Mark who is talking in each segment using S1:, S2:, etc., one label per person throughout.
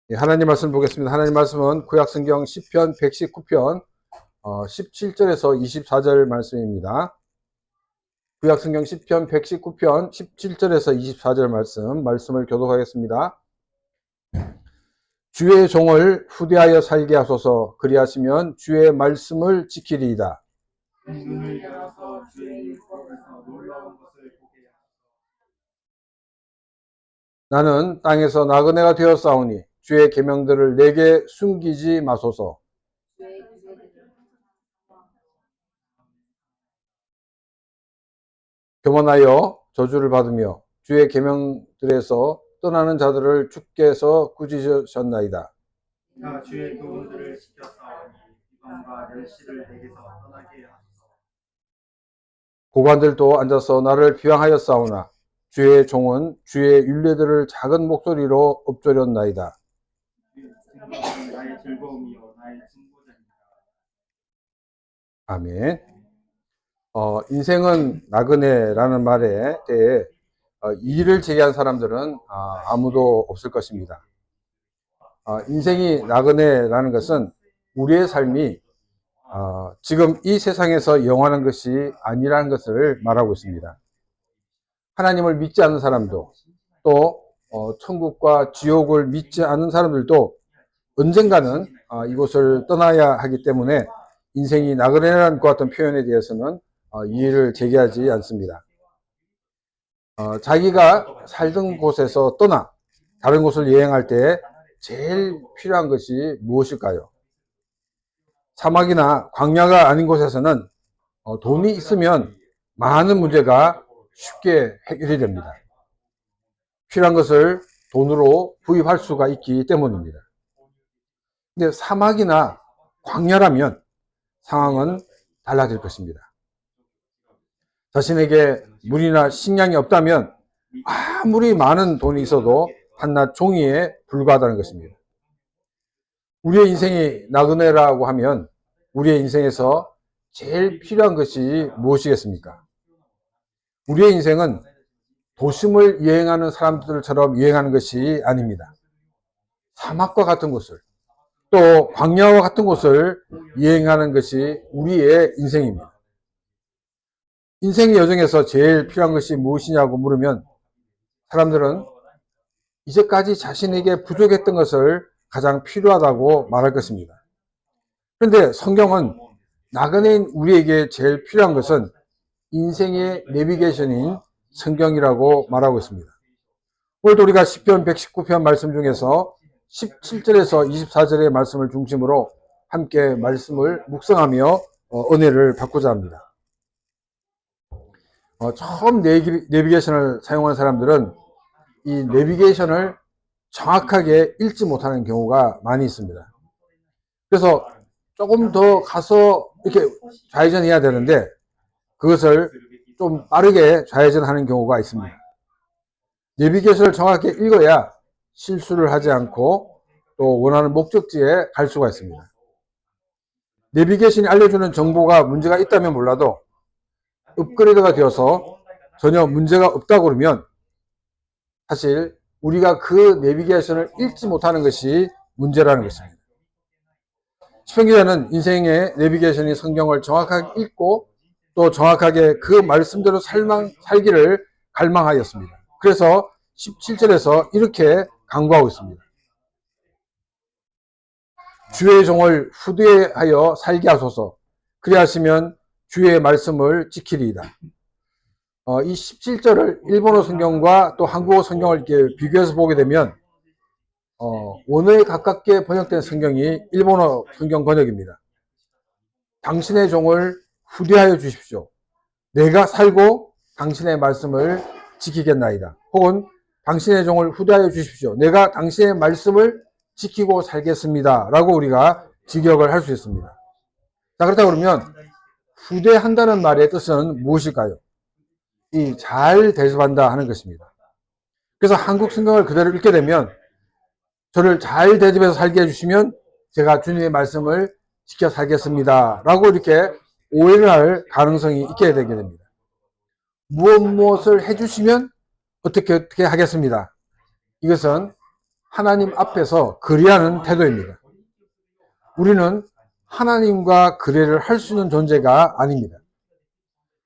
S1: 예, 하나님 말씀 보겠습니다. 하나님 말씀은 구약성경 10편 119편 17절에서 24절 말씀입니다. 구약성경 10편 119편 17절에서 24절 말씀을 교독하겠습니다. 주의 종을 후대하여 살게 하소서. 그리하시면 주의 말씀을 지키리이다.
S2: 눈을 열어서 주의 율법에서 놀라운 것을 보게 하소서.
S1: 나는 땅에서 나그네가 되었사오니 주의 계명들을 내게 숨기지 마소서. 교만하여 저주를 받으며 주의 계명들에서 떠나는 자들을 주께서 꾸짖으셨나이다.
S2: 나 주의 교훈들을 지켰사오니 비방과 멸시를 내게서 떠나게 하소서.
S1: 고관들도 앉아서 나를 비방하였사오나 주의 종은 주의 율례들을 작은 목소리로 읊조렸나이다.
S2: 증거는 나의 즐거움이요 나의 증거자입니다.
S1: 아멘. 인생은 나그네라는 말에 대해 이의를 제기한 사람들은 아무도 없을 것입니다. 인생이 나그네라는 것은 우리의 삶이 지금 이 세상에서 영원한 것이 아니라는 것을 말하고 있습니다. 하나님을 믿지 않는 사람도 또 천국과 지옥을 믿지 않는 사람들도 언젠가는 이곳을 떠나야 하기 때문에 인생이 나그네라는 것 같은 표현에 대해서는 이의를 제기하지 않습니다. 자기가 살던 곳에서 떠나 다른 곳을 여행할 때 제일 필요한 것이 무엇일까요? 사막이나 광야가 아닌 곳에서는 돈이 있으면 많은 문제가 쉽게 해결이 됩니다. 필요한 것을 돈으로 구입할 수가 있기 때문입니다. 근데 사막이나 광야라면 상황은 달라질 것입니다. 자신에게 물이나 식량이 없다면 아무리 많은 돈이 있어도 한낱 종이에 불과하다는 것입니다. 우리의 인생이 나그네라고 하면 우리의 인생에서 제일 필요한 것이 무엇이겠습니까? 우리의 인생은 도심을 여행하는 사람들처럼 여행하는 것이 아닙니다. 사막과 같은 곳을 또 광야와 같은 곳을 여행하는 것이 우리의 인생입니다. 인생의 여정에서 제일 필요한 것이 무엇이냐고 물으면 사람들은 이제까지 자신에게 부족했던 것을 가장 필요하다고 말할 것입니다. 그런데 성경은 나그네인 우리에게 제일 필요한 것은 인생의 내비게이션인 성경이라고 말하고 있습니다. 오늘도 우리가 시편 119편 말씀 중에서 17절에서 24절의 말씀을 중심으로 함께 말씀을 묵상하며 은혜를 받고자 합니다. 처음 내비게이션을 사용하는 사람들은 이 내비게이션을 정확하게 읽지 못하는 경우가 많이 있습니다. 그래서 조금 더 가서 이렇게 좌회전해야 되는데 그것을 좀 빠르게 좌회전하는 경우가 있습니다. 내비게이션을 정확하게 읽어야 실수를 하지 않고 또 원하는 목적지에 갈 수가 있습니다. 내비게이션이 알려주는 정보가 문제가 있다면 몰라도 업그레이드가 되어서 전혀 문제가 없다고 그러면 사실 우리가 그 내비게이션을 읽지 못하는 것이 문제라는 것입니다. 시편 기자는 인생의 내비게이션이 성경을 정확하게 읽고 또 정확하게 그 말씀대로 살기를 갈망하였습니다. 그래서 17절에서 이렇게 강구하고 있습니다. 주의 종을 후대하여 살게 하소서. 그리하시면 주의 말씀을 지키리이다. 이 17절을 일본어 성경과 또 한국어 성경을 이렇게 비교해서 보게 되면 원어에 가깝게 번역된 성경이 일본어 성경 번역입니다. 당신의 종을 후대하여 주십시오. 내가 살고 당신의 말씀을 지키겠나이다. 혹은 당신의 종을 후대하여 주십시오. 내가 당신의 말씀을 지키고 살겠습니다. 라고 우리가 직역을 할 수 있습니다. 자, 그렇다 그러면 후대한다는 말의 뜻은 무엇일까요? 이 잘 대접한다 하는 것입니다. 그래서 한국 성경을 그대로 읽게 되면 저를 잘 대접해서 살게 해주시면 제가 주님의 말씀을 지켜 살겠습니다. 라고 이렇게 오해를 할 가능성이 있게 되게 됩니다. 무엇을 해주시면 어떻게 하겠습니다. 이것은 하나님 앞에서 거래하는 태도입니다. 우리는 하나님과 거래를 할 수 있는 존재가 아닙니다.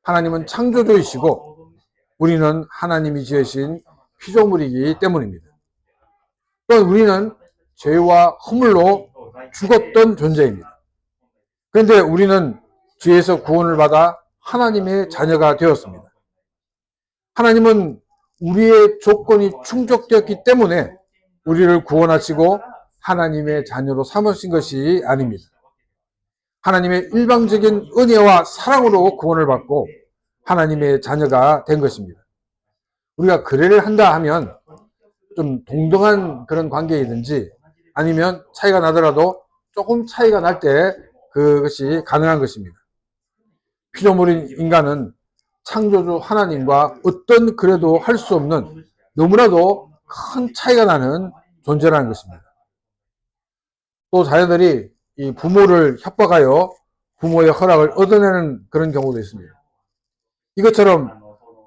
S1: 하나님은 창조주이시고 우리는 하나님이 지으신 피조물이기 때문입니다. 또한 우리는 죄와 허물로 죽었던 존재입니다. 그런데 우리는 죄에서 구원을 받아 하나님의 자녀가 되었습니다. 하나님은 우리의 조건이 충족되었기 때문에 우리를 구원하시고 하나님의 자녀로 삼으신 것이 아닙니다. 하나님의 일방적인 은혜와 사랑으로 구원을 받고 하나님의 자녀가 된 것입니다. 우리가 거래를 한다 하면 좀 동등한 그런 관계이든지 아니면 차이가 나더라도 조금 차이가 날 때 그것이 가능한 것입니다. 피조물인 인간은 창조주 하나님과 어떤 거래도 할 수 없는 너무나도 큰 차이가 나는 존재라는 것입니다. 또 자녀들이 이 부모를 협박하여 부모의 허락을 얻어내는 그런 경우도 있습니다. 이것처럼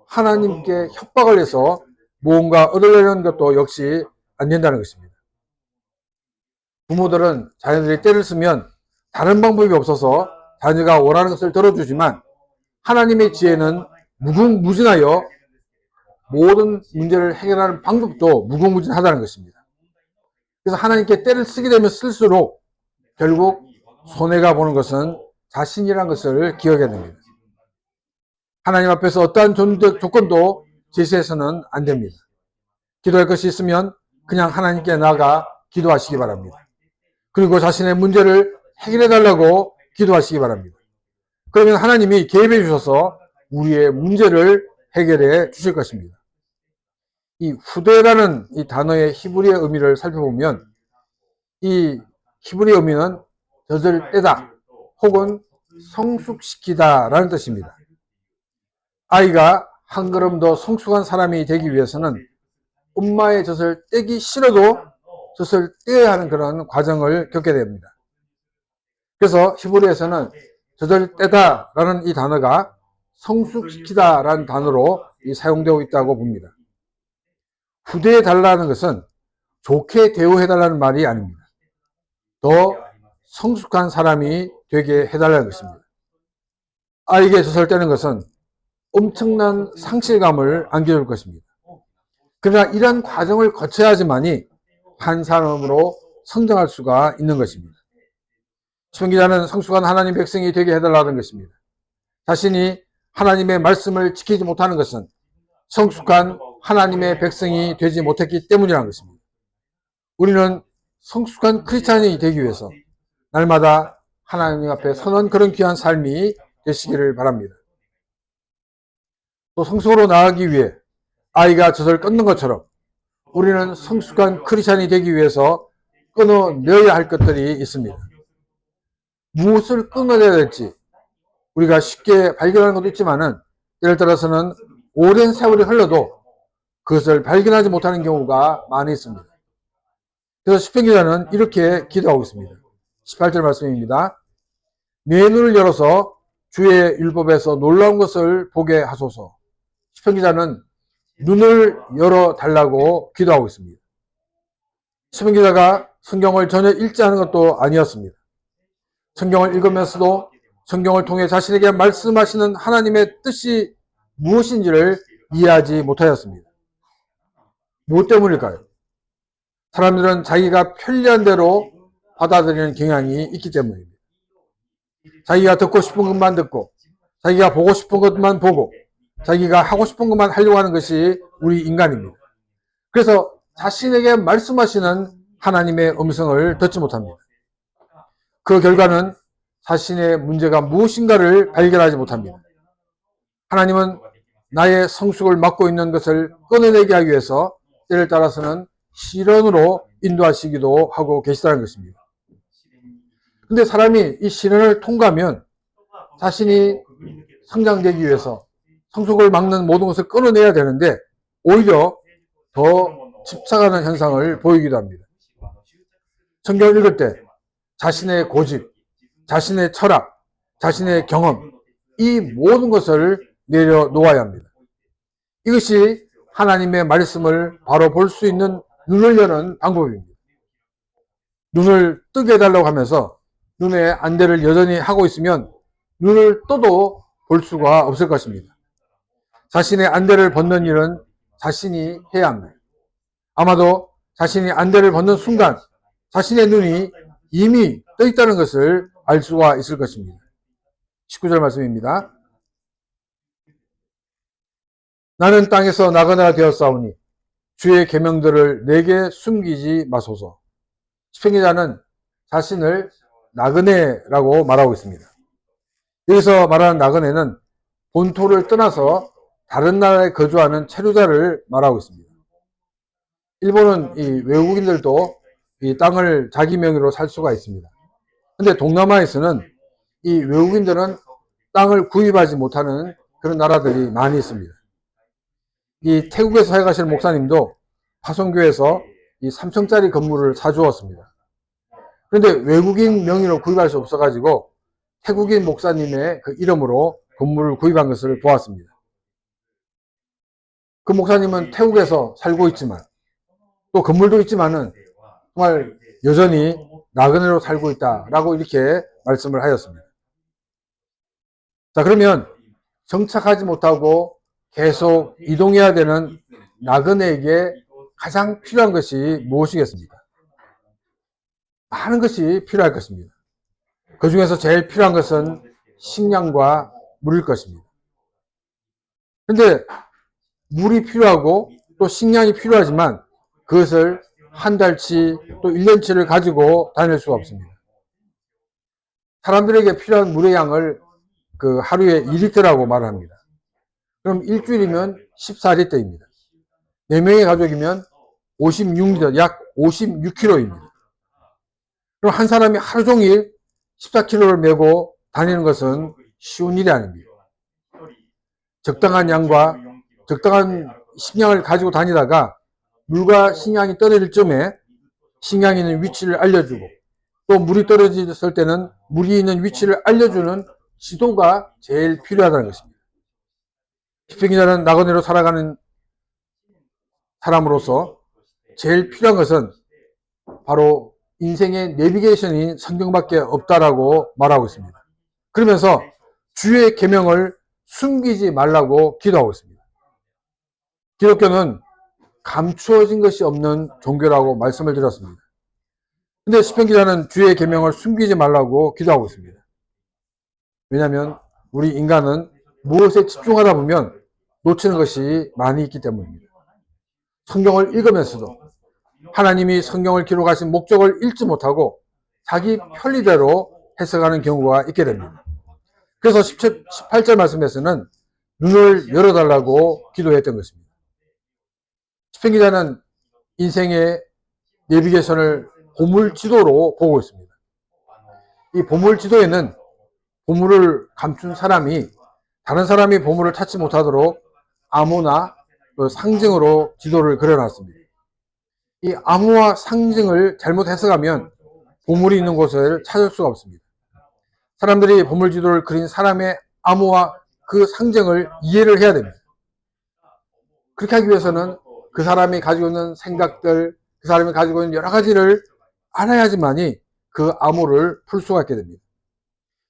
S1: 하나님께 협박을 해서 무언가 얻으려는 것도 역시 안 된다는 것입니다. 부모들은 자녀들이 때를 쓰면 다른 방법이 없어서 자녀가 원하는 것을 들어주지만 하나님의 지혜는 무궁무진하여 모든 문제를 해결하는 방법도 무궁무진하다는 것입니다. 그래서 하나님께 때를 쓰게 되면 쓸수록 결국 손해가 보는 것은 자신이라는 것을 기억해야 됩니다. 하나님 앞에서 어떠한 조건도 제시해서는 안 됩니다. 기도할 것이 있으면 그냥 하나님께 나아가 기도하시기 바랍니다. 그리고 자신의 문제를 해결해 달라고 기도하시기 바랍니다. 그러면 하나님이 개입해 주셔서 우리의 문제를 해결해 주실 것입니다. 이 후대라는 이 단어의 히브리어 의미를 살펴보면 이 히브리어 의미는 젖을 떼다 혹은 성숙시키다 라는 뜻입니다. 아이가 한 걸음 더 성숙한 사람이 되기 위해서는 엄마의 젖을 떼기 싫어도 젖을 떼야 하는 그런 과정을 겪게 됩니다. 그래서 히브리어에서는 젖을 떼다 라는 이 단어가 성숙시키다 라는 단어로 사용되고 있다고 봅니다. 후대해 달라는 것은 좋게 대우해 달라는 말이 아닙니다. 더 성숙한 사람이 되게 해달라는 것입니다. 아이에게 젖을 떼는 것은 엄청난 상실감을 안겨줄 것입니다. 그러나 이러한 과정을 거쳐야지만이 한 사람으로 성장할 수가 있는 것입니다. 시편 기자는 성숙한 하나님 백성이 되게 해달라는 것입니다. 자신이 하나님의 말씀을 지키지 못하는 것은 성숙한 하나님의 백성이 되지 못했기 때문이라는 것입니다. 우리는 성숙한 크리스찬이 되기 위해서 날마다 하나님 앞에 서는 그런 귀한 삶이 되시기를 바랍니다. 또 성숙으로 나아가기 위해 아이가 젖을 끊는 것처럼 우리는 성숙한 크리스찬이 되기 위해서 끊어내야 할 것들이 있습니다. 무엇을 끊어내야 될지 우리가 쉽게 발견하는 것도 있지만은 예를 들어서는 오랜 세월이 흘러도 그것을 발견하지 못하는 경우가 많이 있습니다. 그래서 시편 기자는 이렇게 기도하고 있습니다. 18절 말씀입니다. 내 눈을 열어서 주의 율법에서 놀라운 것을 보게 하소서. 시편 기자는 눈을 열어달라고 기도하고 있습니다. 시편 기자가 성경을 전혀 읽지 않은 것도 아니었습니다. 성경을 읽으면서도 성경을 통해 자신에게 말씀하시는 하나님의 뜻이 무엇인지를 이해하지 못하였습니다. 무엇 때문일까요? 사람들은 자기가 편리한 대로 받아들이는 경향이 있기 때문입니다. 자기가 듣고 싶은 것만 듣고 자기가 보고 싶은 것만 보고 자기가 하고 싶은 것만 하려고 하는 것이 우리 인간입니다. 그래서 자신에게 말씀하시는 하나님의 음성을 듣지 못합니다. 그 결과는 자신의 문제가 무엇인가를 발견하지 못합니다. 하나님은 나의 성숙을 막고 있는 것을 끊어내게 하기 위해서 때를 따라서는 시련으로 인도하시기도 하고 계시다는 것입니다. 근데 사람이 이 시련을 통과하면 자신이 성장되기 위해서 성숙을 막는 모든 것을 끊어내야 되는데 오히려 더 집착하는 현상을 보이기도 합니다. 성경을 읽을 때 자신의 고집, 자신의 철학, 자신의 경험, 이 모든 것을 내려놓아야 합니다. 이것이 하나님의 말씀을 바로 볼 수 있는 눈을 여는 방법입니다. 눈을 뜨게 해달라고 하면서 눈의 안대를 여전히 하고 있으면 눈을 떠도 볼 수가 없을 것입니다. 자신의 안대를 벗는 일은 자신이 해야 합니다. 아마도 자신이 안대를 벗는 순간 자신의 눈이 이미 떠 있다는 것을 알 수가 있을 것입니다. 19절 말씀입니다. 나는 땅에서 나그네가 되었사오니 주의 계명들을 내게 숨기지 마소서. 시편기자는 자신을 나그네라고 말하고 있습니다. 여기서 말하는 나그네는 본토를 떠나서 다른 나라에 거주하는 체류자를 말하고 있습니다. 일본은 이 외국인들도 이 땅을 자기 명의로 살 수가 있습니다. 근데 동남아에서는 이 외국인들은 땅을 구입하지 못하는 그런 나라들이 많이 있습니다. 이 태국에서 사역하시는 목사님도 화성교에서 이 3층짜리 건물을 사주었습니다. 그런데 외국인 명의로 구입할 수 없어가지고 태국인 목사님의 그 이름으로 건물을 구입한 것을 보았습니다. 그 목사님은 태국에서 살고 있지만 또 건물도 있지만은 정말 여전히 나그네로 살고 있다라고 이렇게 말씀을 하였습니다. 자, 그러면 정착하지 못하고 계속 이동해야 되는 나그네에게 가장 필요한 것이 무엇이겠습니까? 많은 것이 필요할 것입니다. 그 중에서 제일 필요한 것은 식량과 물일 것입니다. 그런데 물이 필요하고 또 식량이 필요하지만 그것을 한 달치 또 1년치를 가지고 다닐 수가 없습니다. 사람들에게 필요한 물의 양을 그 하루에 2리터라고 말합니다. 그럼 일주일이면 14리터입니다. 4명의 가족이면 56리터, 약 56kg입니다. 그럼 한 사람이 하루 종일 14kg를 메고 다니는 것은 쉬운 일이 아닙니다. 적당한 양과 적당한 식량을 가지고 다니다가 물과 식량이 떨어질 쯤에 식량이 있는 위치를 알려주고 또 물이 떨어졌을 때는 물이 있는 위치를 알려주는 지도가 제일 필요하다는 것입니다. 시편기자는 나그네로 살아가는 사람으로서 제일 필요한 것은 바로 인생의 내비게이션인 성경밖에 없다라고 말하고 있습니다. 그러면서 주의 계명을 숨기지 말라고 기도하고 있습니다. 기독교는 감추어진 것이 없는 종교라고 말씀을 드렸습니다. 근데 시편 기자는 주의 계명을 숨기지 말라고 기도하고 있습니다. 왜냐하면 우리 인간은 무엇에 집중하다 보면 놓치는 것이 많이 있기 때문입니다. 성경을 읽으면서도 하나님이 성경을 기록하신 목적을 읽지 못하고 자기 편리대로 해석하는 경우가 있게 됩니다. 그래서 18절 말씀에서는 눈을 열어달라고 기도했던 것입니다. 시편 기자는 인생의 내비게이션을 보물지도로 보고 있습니다. 이 보물지도에는 보물을 감춘 사람이 다른 사람이 보물을 찾지 못하도록 암호나 상징으로 지도를 그려놨습니다. 이 암호와 상징을 잘못 해석하면 보물이 있는 곳을 찾을 수가 없습니다. 사람들이 보물지도를 그린 사람의 암호와 그 상징을 이해를 해야 됩니다. 그렇게 하기 위해서는 그 사람이 가지고 있는 생각들, 그 사람이 가지고 있는 여러 가지를 알아야지만이 그 암호를 풀 수가 있게 됩니다.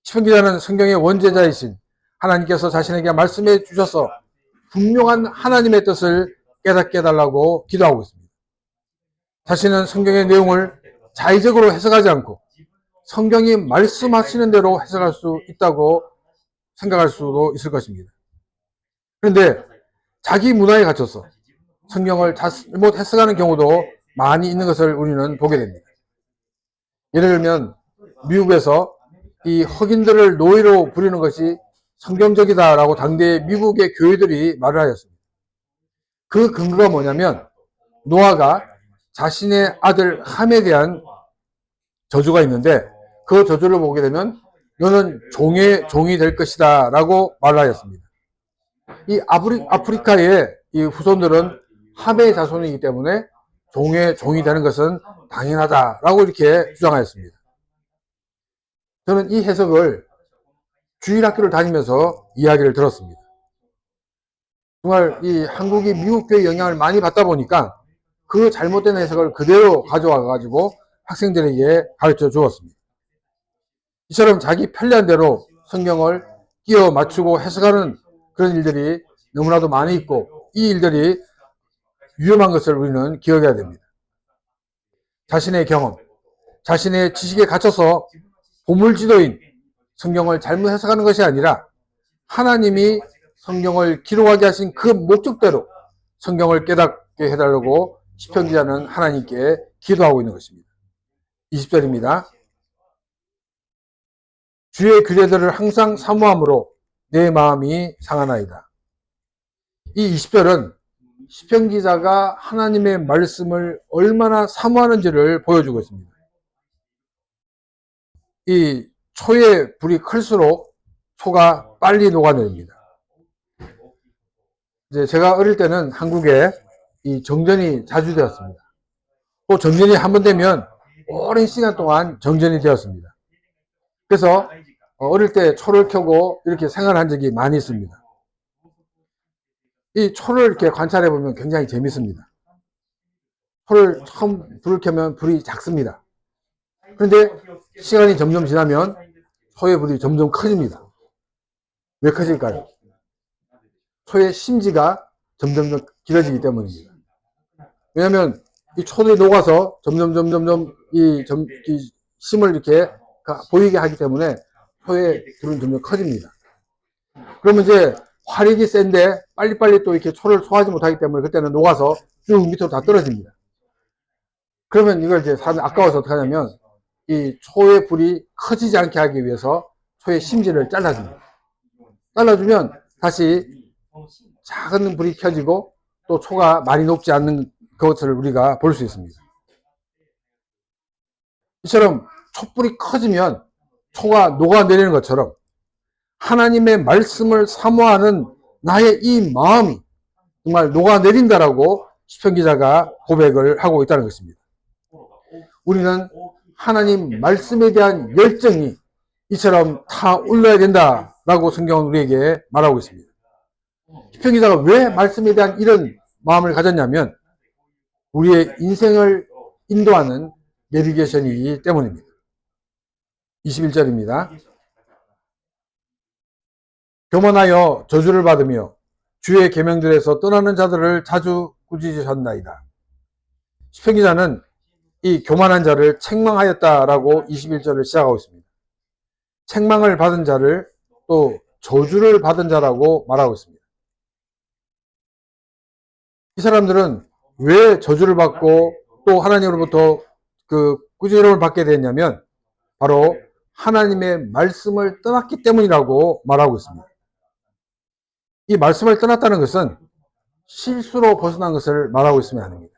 S1: 시편 기자는 성경의 원제자이신 하나님께서 자신에게 말씀해 주셔서 분명한 하나님의 뜻을 깨닫게 해달라고 기도하고 있습니다. 자신은 성경의 내용을 자의적으로 해석하지 않고 성경이 말씀하시는 대로 해석할 수 있다고 생각할 수도 있을 것입니다. 그런데 자기 문화에 갇혀서 성경을 잘못 해석하는 경우도 많이 있는 것을 우리는 보게 됩니다. 예를 들면 미국에서 이 흑인들을 노예로 부리는 것이 성경적이다라고 당대의 미국의 교회들이 말을 하였습니다. 그 근거가 뭐냐면 노아가 자신의 아들 함에 대한 저주가 있는데 그 저주를 보게 되면 너는 종의 종이 될 것이다 라고 말하였습니다. 이 아프리카의 이 후손들은 함의 자손이기 때문에 종의 종이 되는 것은 당연하다라고 이렇게 주장하였습니다. 저는 이 해석을 주일학교를 다니면서 이야기를 들었습니다. 정말 이 한국이 미국 교회 영향을 많이 받다 보니까 그 잘못된 해석을 그대로 가져와 가지고 학생들에게 가르쳐 주었습니다. 이처럼 자기 편리한 대로 성경을 끼워 맞추고 해석하는 그런 일들이 너무나도 많이 있고, 이 일들이 위험한 것을 우리는 기억해야 됩니다. 자신의 경험, 자신의 지식에 갇혀서 보물지도인 성경을 잘못 해석하는 것이 아니라 하나님이 성경을 기록하게 하신 그 목적대로 성경을 깨닫게 해달라고 시편 기자는 하나님께 기도하고 있는 것입니다. 20절입니다. 주의 규례들을 항상 사모함으로 내 마음이 상하나이다. 이 20절은 시편 기자가 하나님의 말씀을 얼마나 사모하는지를 보여주고 있습니다. 이 초의 불이 클수록 초가 빨리 녹아내립니다. 이제 제가 어릴 때는 한국에 이 정전이 자주 되었습니다. 또 정전이 한 번 되면 오랜 시간 동안 정전이 되었습니다. 그래서 어릴 때 초를 켜고 이렇게 생활한 적이 많이 있습니다. 이 초를 이렇게 관찰해 보면 굉장히 재밌습니다. 초를 처음 불을 켜면 불이 작습니다. 그런데 시간이 점점 지나면 초의 불이 점점 커집니다. 왜 커질까요? 초의 심지가 점점 길어지기 때문입니다. 왜냐하면 이 초들이 녹아서 점점 이 심을 이렇게 보이게 하기 때문에 초의 불은 점점 커집니다. 그러면 이제 화력이 센데 빨리빨리 또 이렇게 초를 소화하지 못하기 때문에 그때는 녹아서 쭉 밑으로 다 떨어집니다. 그러면 이걸 이제 사람이 아까워서 어떻게 하냐면 이 초의 불이 커지지 않게 하기 위해서 초의 심지를 잘라줍니다. 잘라주면 다시 작은 불이 켜지고 또 초가 많이 녹지 않는 그것을 우리가 볼 수 있습니다. 이처럼 촛불이 커지면 초가 녹아내리는 것처럼 하나님의 말씀을 사모하는 나의 이 마음이 정말 녹아내린다라고 시편 기자가 고백을 하고 있다는 것입니다. 우리는 하나님 말씀에 대한 열정이 이처럼 타올라야 된다라고 성경은 우리에게 말하고 있습니다. 시편 기자가 왜 말씀에 대한 이런 마음을 가졌냐면 우리의 인생을 인도하는 내비게이션이기 때문입니다. 21절입니다. 교만하여 저주를 받으며 주의 계명들에서 떠나는 자들을 자주 꾸짖으셨나이다. 시편 기자는 이 교만한 자를 책망하였다라고 21절을 시작하고 있습니다. 책망을 받은 자를 또 저주를 받은 자라고 말하고 있습니다. 이 사람들은 왜 저주를 받고 또 하나님으로부터 그 꾸지람을 받게 됐냐면 바로 하나님의 말씀을 떠났기 때문이라고 말하고 있습니다. 이 말씀을 떠났다는 것은 실수로 벗어난 것을 말하고 있으면 아닙니다.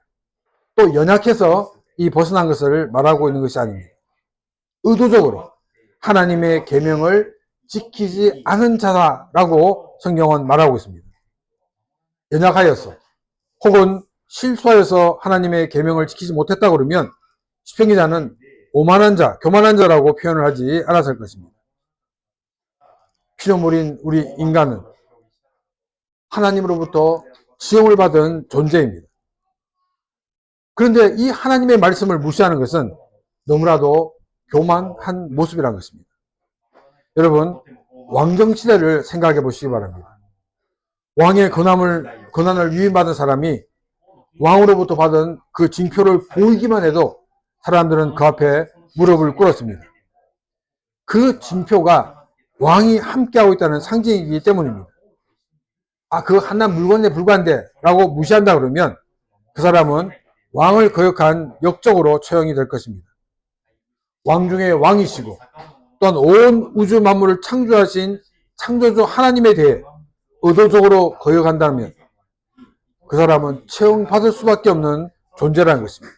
S1: 또 연약해서 이 벗어난 것을 말하고 있는 것이 아닙니다. 의도적으로 하나님의 계명을 지키지 않은 자라고 성경은 말하고 있습니다. 연약하여서 혹은 실수하여서 하나님의 계명을 지키지 못했다 그러면 시편 기자는 오만한 자, 교만한 자라고 표현을 하지 않았을 것입니다. 피조물인 우리 인간은 하나님으로부터 지음을 받은 존재입니다. 그런데 이 하나님의 말씀을 무시하는 것은 너무나도 교만한 모습이라는 것입니다. 여러분, 왕정시대를 생각해 보시기 바랍니다. 왕의 권한을 위임받은 사람이 왕으로부터 받은 그 징표를 보이기만 해도 사람들은 그 앞에 무릎을 꿇었습니다. 그 징표가 왕이 함께하고 있다는 상징이기 때문입니다. 그 하나 물건에 불과한데 라고 무시한다 그러면 그 사람은 왕을 거역한 역적으로 처형이 될 것입니다. 왕 중에 왕이시고 또한 온 우주 만물을 창조하신 창조주 하나님에 대해 의도적으로 거역한다면 그 사람은 처형받을 수밖에 없는 존재라는 것입니다.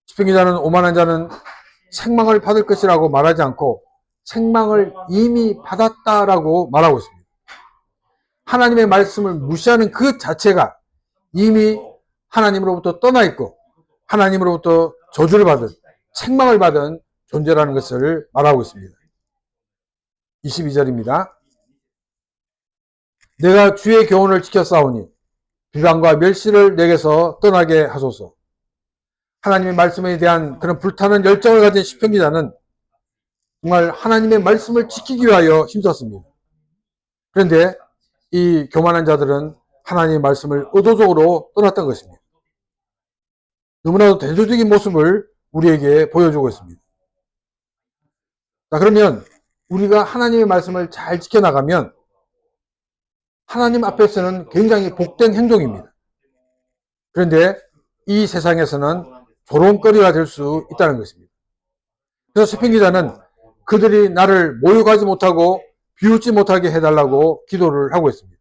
S1: 시편 기자는 오만한 자는 책망을 받을 것이라고 말하지 않고 책망을 이미 받았다라고 말하고 있습니다. 하나님의 말씀을 무시하는 그 자체가 이미 하나님으로부터 떠나 있고 하나님으로부터 저주를 받은 책망을 받은 존재라는 것을 말하고 있습니다. 22절입니다. 내가 주의 교훈을 지켰사오니 비방과 멸시를 내게서 떠나게 하소서. 하나님의 말씀에 대한 그런 불타는 열정을 가진 시편 기자는 정말 하나님의 말씀을 지키기 위하여 힘썼습니다. 그런데 이 교만한 자들은 하나님의 말씀을 의도적으로 떠났던 것입니다. 너무나도 대조적인 모습을 우리에게 보여주고 있습니다. 자, 그러면 우리가 하나님의 말씀을 잘 지켜나가면 하나님 앞에서는 굉장히 복된 행동입니다. 그런데 이 세상에서는 조롱거리가 될 수 있다는 것입니다. 그래서 시편 기자는 그들이 나를 모욕하지 못하고 비웃지 못하게 해달라고 기도를 하고 있습니다.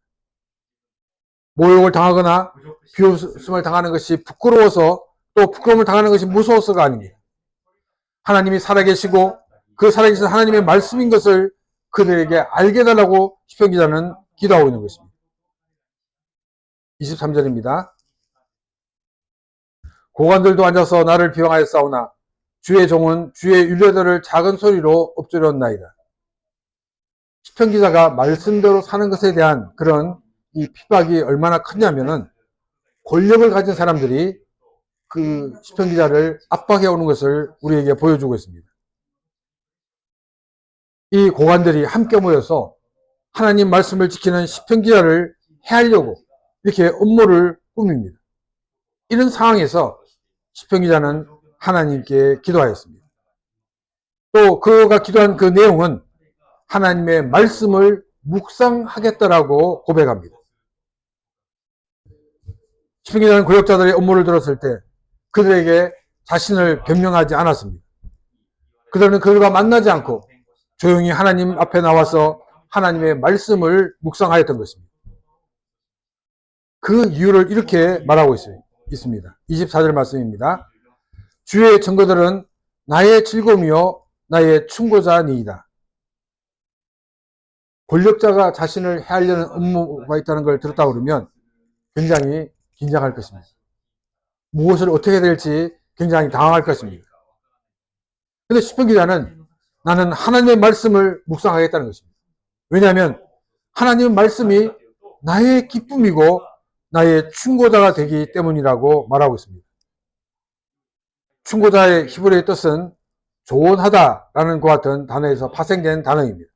S1: 모욕을 당하거나 비웃음을 당하는 것이 부끄러워서 또 부끄러움을 당하는 것이 무서워서가 아닙니다. 하나님이 살아계시고 그 살아계신 하나님의 말씀인 것을 그들에게 알게 해달라고 시편 기자는 기도하고 있는 것입니다. 23절입니다. 고관들도 앉아서 나를 비방하여 싸우나 주의 종은 주의 율례들을 작은 소리로 엎드렸나이다. 시편 기자가 말씀대로 사는 것에 대한 그런 이 피박이 얼마나 크냐면은 권력을 가진 사람들이 그 시편 기자를 압박해 오는 것을 우리에게 보여주고 있습니다. 이 고관들이 함께 모여서 하나님 말씀을 지키는 시편 기자를 해하려고 이렇게 음모를 꾸밉니다. 이런 상황에서 시편 기자는 하나님께 기도하였습니다. 또 그가 기도한 그 내용은 하나님의 말씀을 묵상하겠다라고 고백합니다. 시편 기자는 고역자들의 음모를 들었을 때 그들에게 자신을 변명하지 않았습니다. 그들은 그들과 만나지 않고 조용히 하나님 앞에 나와서 하나님의 말씀을 묵상하였던 것입니다. 그 이유를 이렇게 말하고 있습니다. 24절 말씀입니다. 주의 증거들은 나의 즐거움이요 나의 충고자니이다. 권력자가 자신을 해하려는 음모가 있다는 걸 들었다 그러면 굉장히 긴장할 것입니다. 무엇을 어떻게 해야 될지 굉장히 당황할 것입니다. 그런데 시편 기자는 나는 하나님의 말씀을 묵상하겠다는 것입니다. 왜냐하면 하나님의 말씀이 나의 기쁨이고 나의 충고자가 되기 때문이라고 말하고 있습니다. 충고자의 히브리어의 뜻은 조언하다라는 것 같은 단어에서 파생된 단어입니다.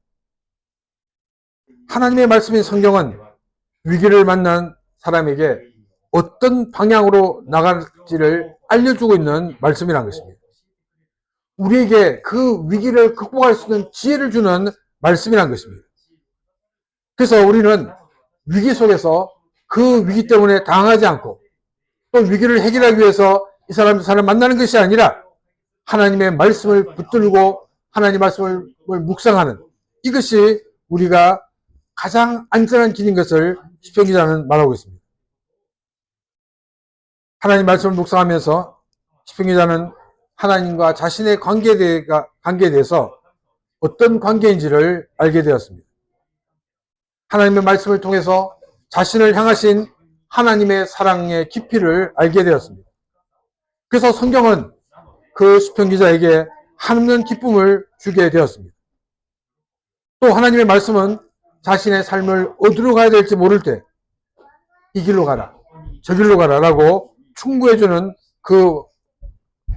S1: 하나님의 말씀인 성경은 위기를 만난 사람에게 어떤 방향으로 나갈지를 알려주고 있는 말씀이라는 것입니다. 우리에게 그 위기를 극복할 수 있는 지혜를 주는 말씀이라는 것입니다. 그래서 우리는 위기 속에서 그 위기 때문에 당하지 않고 또 위기를 해결하기 위해서 이 사람 저 사람 만나는 것이 아니라 하나님의 말씀을 붙들고 하나님의 말씀을 묵상하는 이것이 우리가 가장 안전한 길인 것을 시편 기자는 말하고 있습니다. 하나님 말씀을 묵상하면서 시편 기자는 하나님과 자신의 관계에 대해서 어떤 관계인지를 알게 되었습니다. 하나님의 말씀을 통해서 자신을 향하신 하나님의 사랑의 깊이를 알게 되었습니다. 그래서 성경은 그 시편 기자에게 한없는 기쁨을 주게 되었습니다. 또 하나님의 말씀은 자신의 삶을 어디로 가야 될지 모를 때 이 길로 가라, 저 길로 가라라고 충고해주는 그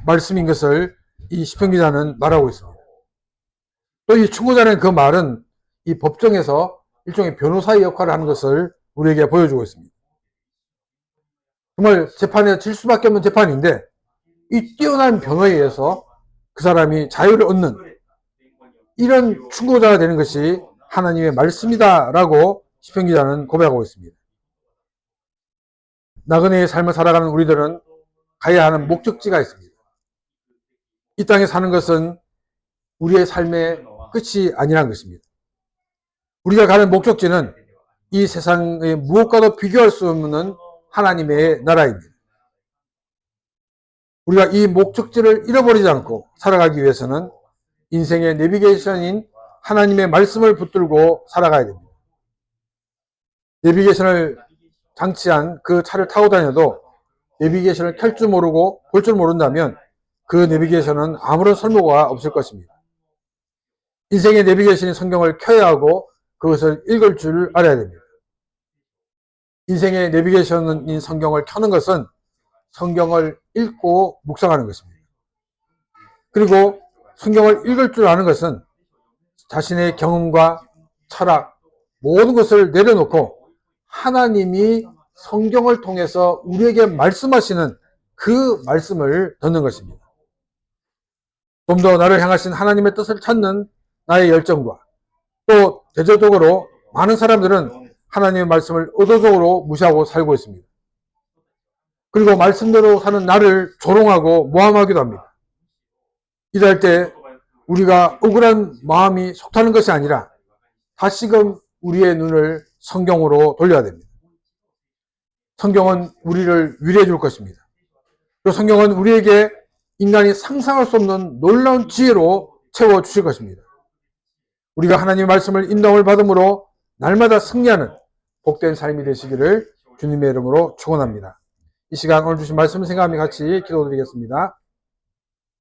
S1: 말씀인 것을 이 시편 기자는 말하고 있습니다. 또 이 충고자는 그 말은 이 법정에서 일종의 변호사의 역할을 하는 것을 우리에게 보여주고 있습니다. 정말 재판에 질 수밖에 없는 재판인데 이 뛰어난 변호에 의해서 그 사람이 자유를 얻는 이런 충고자가 되는 것이 하나님의 말씀이다라고 시편 기자는 고백하고 있습니다. 나그네의 삶을 살아가는 우리들은 가야 하는 목적지가 있습니다. 이 땅에 사는 것은 우리의 삶의 끝이 아니라는 것입니다. 우리가 가는 목적지는 이 세상의 무엇과도 비교할 수 없는 하나님의 나라입니다. 우리가 이 목적지를 잃어버리지 않고 살아가기 위해서는 인생의 내비게이션인 하나님의 말씀을 붙들고 살아가야 됩니다. 내비게이션을 장치한 그 차를 타고 다녀도 내비게이션을 켤 줄 모르고 볼 줄 모른다면 그 내비게이션은 아무런 설모가 없을 것입니다. 인생의 내비게이션인 성경을 켜야 하고 그것을 읽을 줄 알아야 됩니다. 인생의 내비게이션인 성경을 켜는 것은 성경을 읽고 묵상하는 것입니다. 그리고 성경을 읽을 줄 아는 것은 자신의 경험과 철학, 모든 것을 내려놓고 하나님이 성경을 통해서 우리에게 말씀하시는 그 말씀을 듣는 것입니다. 좀 더 나를 향하신 하나님의 뜻을 찾는 나의 열정과 또 대조적으로 많은 사람들은 하나님의 말씀을 의도적으로 무시하고 살고 있습니다. 그리고 말씀대로 사는 나를 조롱하고 모함하기도 합니다. 이럴 때 우리가 억울한 마음이 속타는 것이 아니라 다시금 우리의 눈을 성경으로 돌려야 됩니다. 성경은 우리를 위로해 줄 것입니다. 그리고 성경은 우리에게 인간이 상상할 수 없는 놀라운 지혜로 채워주실 것입니다. 우리가 하나님의 말씀을 인도함을 받음으로 날마다 승리하는 복된 삶이 되시기를 주님의 이름으로 축원합니다. 이 시간 오늘 주신 말씀을 생각하며 같이 기도드리겠습니다.